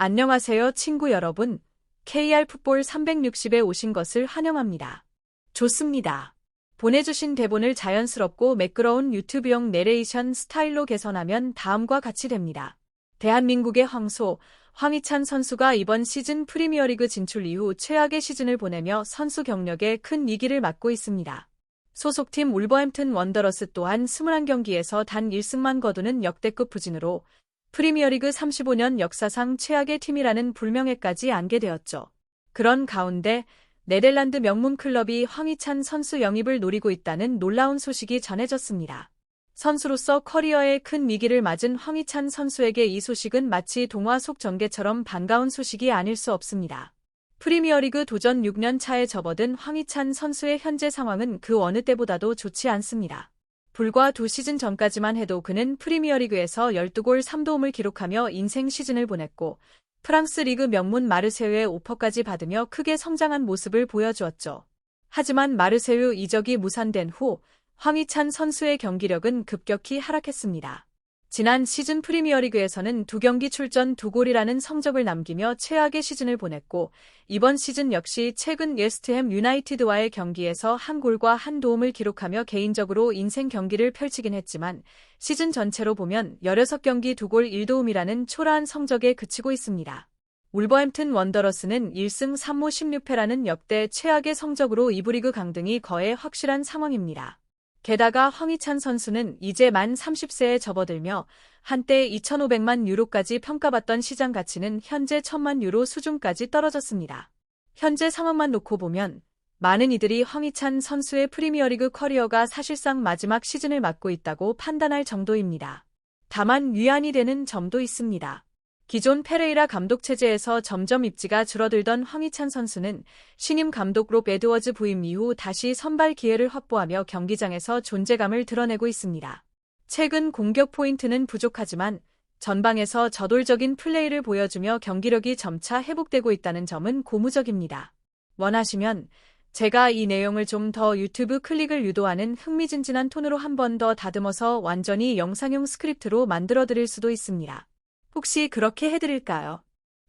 안녕하세요, 친구 여러분. KR 풋볼 360에 오신 것을 환영합니다. 좋습니다. 보내주신 대본을 자연스럽고 매끄러운 유튜브용 내레이션 스타일로 개선하면 다음과 같이 됩니다. 대한민국의 황소, 황희찬 선수가 이번 시즌 프리미어리그 진출 이후 최악의 시즌을 보내며 선수 경력에 큰 위기를 맞고 있습니다. 소속팀 울버햄튼 원더러스 또한 21경기에서 단 1승만 거두는 역대급 부진으로 프리미어리그 35년 역사상 최악의 팀이라는 불명예까지 안게 되었죠. 그런 가운데 네덜란드 명문 클럽이 황희찬 선수 영입을 노리고 있다는 놀라운 소식이 전해졌습니다. 선수로서 커리어에 큰 위기를 맞은 황희찬 선수에게 이 소식은 마치 동화 속 전개처럼 반가운 소식이 아닐 수 없습니다. 프리미어리그 도전 6년 차에 접어든 황희찬 선수의 현재 상황은 그 어느 때보다도 좋지 않습니다. 불과 2시즌 전까지만 해도 그는 프리미어리그에서 12골 3도움을 기록하며 인생 시즌을 보냈고 프랑스 리그 명문 마르세유의 오퍼까지 받으며 크게 성장한 모습을 보여주었죠. 하지만 마르세유 이적이 무산된 후 황희찬 선수의 경기력은 급격히 하락했습니다. 지난 시즌 프리미어리그에서는 2경기 출전 2골이라는 성적을 남기며 최악의 시즌을 보냈고 이번 시즌 역시 최근 웨스트햄 유나이티드와의 경기에서 1골과 1도움을 기록하며 개인적으로 인생 경기를 펼치긴 했지만 시즌 전체로 보면 16경기 2골 1도움이라는 초라한 성적에 그치고 있습니다. 울버햄튼 원더러스는 1승 3무 16패라는 역대 최악의 성적으로 2부 리그 강등이 거의 확실한 상황입니다. 게다가 황희찬 선수는 이제 만 30세에 접어들며 한때 2,500만 유로까지 평가받던 시장 가치는 현재 1,000만 유로 수준까지 떨어졌습니다. 현재 상황만 놓고 보면 많은 이들이 황희찬 선수의 프리미어리그 커리어가 사실상 마지막 시즌을 맞고 있다고 판단할 정도입니다. 다만 위안이 되는 점도 있습니다. 기존 페레이라 감독 체제에서 점점 입지가 줄어들던 황희찬 선수는 신임 감독 롭 에드워즈 부임 이후 다시 선발 기회를 확보하며 경기장에서 존재감을 드러내고 있습니다. 최근 공격 포인트는 부족하지만 전방에서 저돌적인 플레이를 보여주며 경기력이 점차 회복되고 있다는 점은 고무적입니다. 원하시면 제가 이 내용을 좀 더 유튜브 클릭을 유도하는 흥미진진한 톤으로 한 번 더 다듬어서 완전히 영상용 스크립트로 만들어드릴 수도 있습니다. 혹시 그렇게 해드릴까요?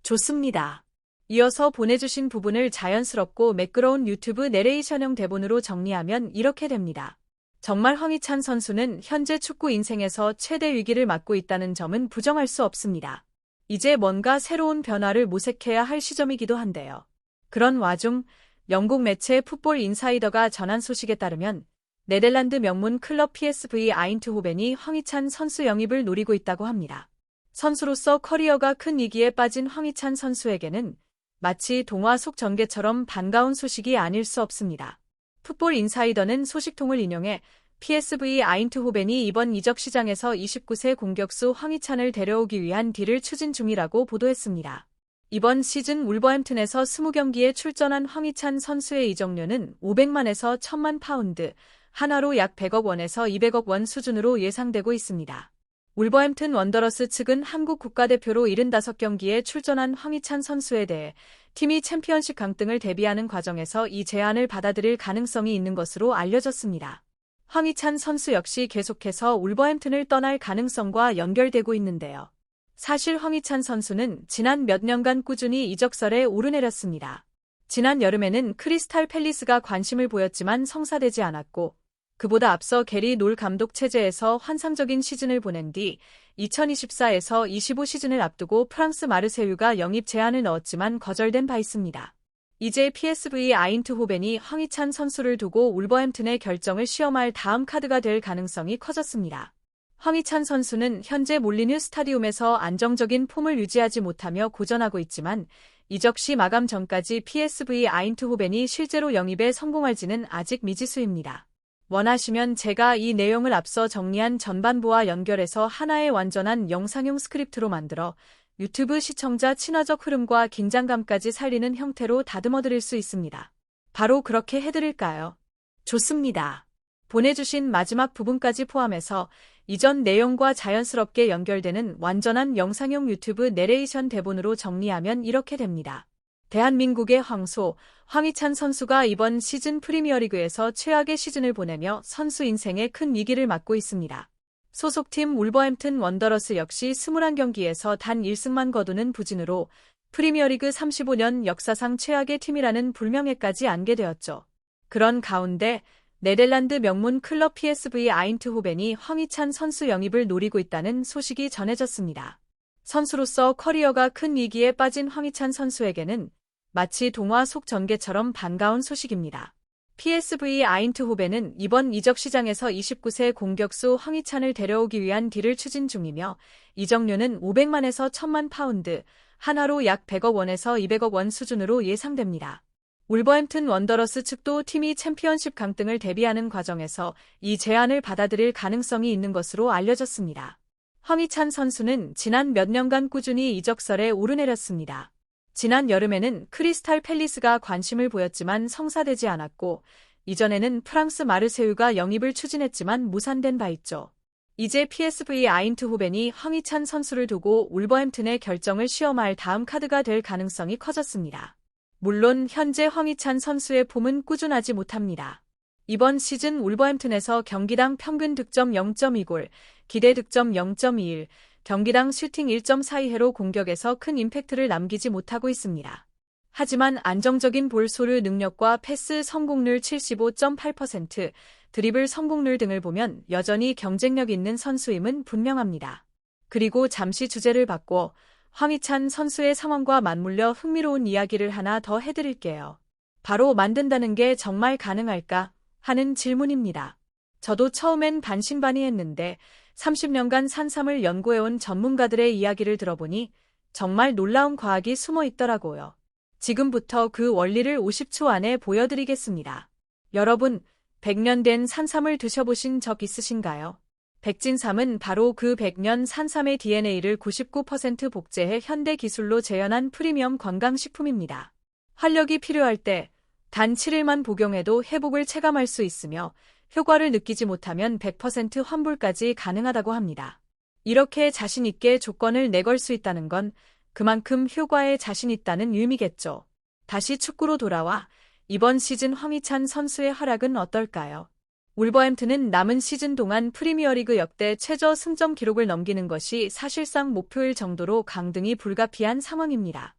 좋습니다. 이어서 보내주신 부분을 자연스럽고 매끄러운 유튜브 내레이션형 대본으로 정리하면 이렇게 됩니다. 정말 황희찬 선수는 현재 축구 인생에서 최대 위기를 맞고 있다는 점은 부정할 수 없습니다. 이제 뭔가 새로운 변화를 모색해야 할 시점이기도 한데요. 그런 와중 영국 매체 풋볼 인사이더가 전한 소식에 따르면 네덜란드 명문 클럽 PSV 아인트호벤이 황희찬 선수 영입을 노리고 있다고 합니다. 선수로서 커리어가 큰 위기에 빠진 황희찬 선수에게는 마치 동화 속 전개처럼 반가운 소식이 아닐 수 없습니다. 풋볼 인사이더는 소식통을 인용해 PSV 아인트호벤이 이번 이적 시장에서 29세 공격수 황희찬을 데려오기 위한 딜을 추진 중이라고 보도했습니다. 이번 시즌 울버햄튼에서 20경기에 출전한 황희찬 선수의 이적료는 500만에서 1000만 파운드, 한화로 약 100억 원에서 200억 원 수준으로 예상되고 있습니다. 울버햄튼 원더러스 측은 한국 국가대표로 75경기에 출전한 황희찬 선수에 대해 팀이 챔피언십 강등을 대비하는 과정에서 이 제안을 받아들일 가능성이 있는 것으로 알려졌습니다. 황희찬 선수 역시 계속해서 울버햄튼을 떠날 가능성과 연결되고 있는데요. 사실 황희찬 선수는 지난 몇 년간 꾸준히 이적설에 오르내렸습니다. 지난 여름에는 크리스탈 팰리스가 관심을 보였지만 성사되지 않았고 그보다 앞서 게리 놀 감독 체제에서 환상적인 시즌을 보낸 뒤 2024에서 25 시즌을 앞두고 프랑스 마르세유가 영입 제안을 넣었지만 거절된 바 있습니다. 이제 PSV 아인트호벤이 황희찬 선수를 두고 울버햄튼의 결정을 시험할 다음 카드가 될 가능성이 커졌습니다. 황희찬 선수는 현재 몰리뉴 스타디움에서 안정적인 폼을 유지하지 못하며 고전하고 있지만 이적 시 마감 전까지 PSV 아인트호벤이 실제로 영입에 성공할지는 아직 미지수입니다. 원하시면 제가 이 내용을 앞서 정리한 전반부와 연결해서 하나의 완전한 영상용 스크립트로 만들어 유튜브 시청자 친화적 흐름과 긴장감까지 살리는 형태로 다듬어드릴 수 있습니다. 바로 그렇게 해드릴까요? 좋습니다. 보내주신 마지막 부분까지 포함해서 이전 내용과 자연스럽게 연결되는 완전한 영상용 유튜브 내레이션 대본으로 정리하면 이렇게 됩니다. 대한민국의 황소, 황희찬 선수가 이번 시즌 프리미어리그에서 최악의 시즌을 보내며 선수 인생에 큰 위기를 맞고 있습니다. 소속팀 울버햄튼 원더러스 역시 21경기에서 단 1승만 거두는 부진으로 프리미어리그 35년 역사상 최악의 팀이라는 불명예까지 안게 되었죠. 그런 가운데 네덜란드 명문 클럽 PSV 아인트호벤이 황희찬 선수 영입을 노리고 있다는 소식이 전해졌습니다. 선수로서 커리어가 큰 위기에 빠진 황희찬 선수에게는 마치 동화 속 전개처럼 반가운 소식입니다. PSV 아인트호벤은 이번 이적 시장에서 29세 공격수 황희찬을 데려오기 위한 딜을 추진 중이며 이적료는 500만에서 1000만 파운드, 한화로 약 100억 원에서 200억 원 수준으로 예상됩니다. 울버햄튼 원더러스 측도 팀이 챔피언십 강등을 대비하는 과정에서 이 제안을 받아들일 가능성이 있는 것으로 알려졌습니다. 황희찬 선수는 지난 몇 년간 꾸준히 이적설에 오르내렸습니다. 지난 여름에는 크리스탈 팰리스가 관심을 보였지만 성사되지 않았고 이전에는 프랑스 마르세유가 영입을 추진했지만 무산된 바 있죠. 이제 PSV 아인트호벤이 황희찬 선수를 두고 울버햄튼의 결정을 시험할 다음 카드가 될 가능성이 커졌습니다. 물론 현재 황희찬 선수의 폼은 꾸준하지 못합니다. 이번 시즌 울버햄튼에서 경기당 평균 득점 0.2골, 기대 득점 0.21, 경기당 슈팅 1.42회로 공격에서 큰 임팩트를 남기지 못하고 있습니다. 하지만 안정적인 볼 소유 능력과 패스 성공률 75.8%, 드리블 성공률 등을 보면 여전히 경쟁력 있는 선수임은 분명합니다. 그리고 잠시 주제를 바꿔 황희찬 선수의 상황과 맞물려 흥미로운 이야기를 하나 더 해드릴게요. 바로 만든다는 게 정말 가능할까 하는 질문입니다. 저도 처음엔 반신반의했는데 30년간 산삼을 연구해온 전문가들의 이야기를 들어보니 정말 놀라운 과학이 숨어 있더라고요. 지금부터 그 원리를 50초 안에 보여드리겠습니다. 여러분, 100년 된 산삼을 드셔보신 적 있으신가요? 백진삼은 바로 그 100년 산삼의 DNA를 99% 복제해 현대 기술로 재현한 프리미엄 건강식품입니다. 활력이 필요할 때 단 7일만 복용해도 회복을 체감할 수 있으며 효과를 느끼지 못하면 100% 환불까지 가능하다고 합니다. 이렇게 자신 있게 조건을 내걸 수 있다는 건 그만큼 효과에 자신 있다는 의미겠죠. 다시 축구로 돌아와 이번 시즌 황희찬 선수의 활약은 어떨까요? 울버햄튼은 남은 시즌 동안 프리미어리그 역대 최저 승점 기록을 넘기는 것이 사실상 목표일 정도로 강등이 불가피한 상황입니다.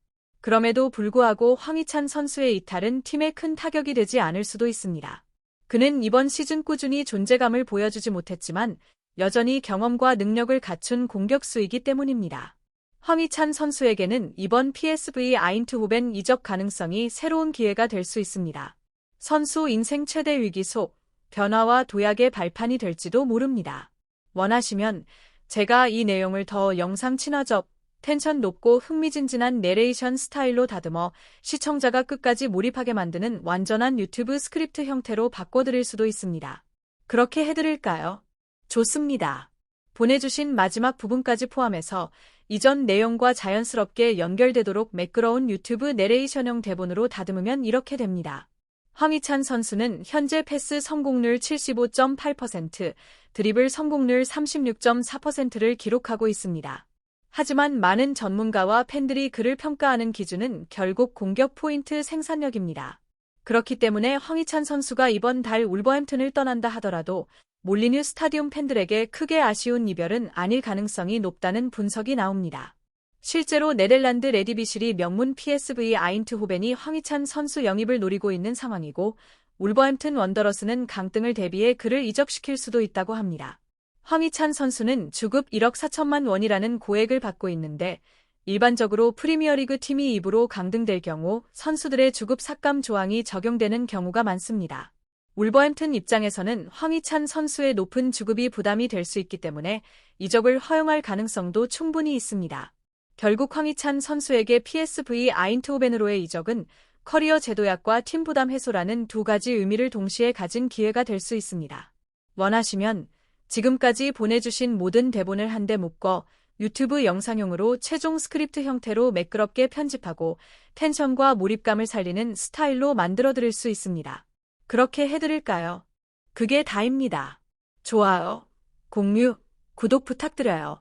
그럼에도 불구하고 황희찬 선수의 이탈은 팀에 큰 타격이 되지 않을 수도 있습니다. 그는 이번 시즌 꾸준히 존재감을 보여주지 못했지만 여전히 경험과 능력을 갖춘 공격수이기 때문입니다. 황희찬 선수에게는 이번 PSV 아인트호벤 이적 가능성이 새로운 기회가 될 수 있습니다. 선수 인생 최대 위기 속 변화와 도약의 발판이 될지도 모릅니다. 원하시면 제가 이 내용을 더 영상 친화적, 텐션 높고 흥미진진한 내레이션 스타일로 다듬어 시청자가 끝까지 몰입하게 만드는 완전한 유튜브 스크립트 형태로 바꿔드릴 수도 있습니다. 그렇게 해드릴까요? 좋습니다. 보내주신 마지막 부분까지 포함해서 이전 내용과 자연스럽게 연결되도록 매끄러운 유튜브 내레이션형 대본으로 다듬으면 이렇게 됩니다. 황희찬 선수는 현재 패스 성공률 75.8%, 드리블 성공률 36.4%를 기록하고 있습니다. 하지만 많은 전문가와 팬들이 그를 평가하는 기준은 결국 공격 포인트 생산력입니다. 그렇기 때문에 황희찬 선수가 이번 달 울버햄튼을 떠난다 하더라도 몰리뉴 스타디움 팬들에게 크게 아쉬운 이별은 아닐 가능성이 높다는 분석이 나옵니다. 실제로 네덜란드 레디비실이 명문 PSV 아인트호벤이 황희찬 선수 영입을 노리고 있는 상황이고 울버햄튼 원더러스는 강등을 대비해 그를 이적시킬 수도 있다고 합니다. 황희찬 선수는 주급 1억 4천만 원이라는 고액을 받고 있는데 일반적으로 프리미어리그 팀이 입으로 강등될 경우 선수들의 주급 삭감 조항이 적용되는 경우가 많습니다. 울버햄튼 입장에서는 황희찬 선수의 높은 주급이 부담이 될 수 있기 때문에 이적을 허용할 가능성도 충분히 있습니다. 결국 황희찬 선수에게 PSV 아인트호벤으로의 이적은 커리어 제도약과 팀 부담 해소라는 두 가지 의미를 동시에 가진 기회가 될 수 있습니다. 원하시면 지금까지 보내주신 모든 대본을 한데 묶어 유튜브 영상용으로 최종 스크립트 형태로 매끄럽게 편집하고 텐션과 몰입감을 살리는 스타일로 만들어드릴 수 있습니다. 그렇게 해드릴까요? 그게 다입니다. 좋아요, 공유, 구독 부탁드려요.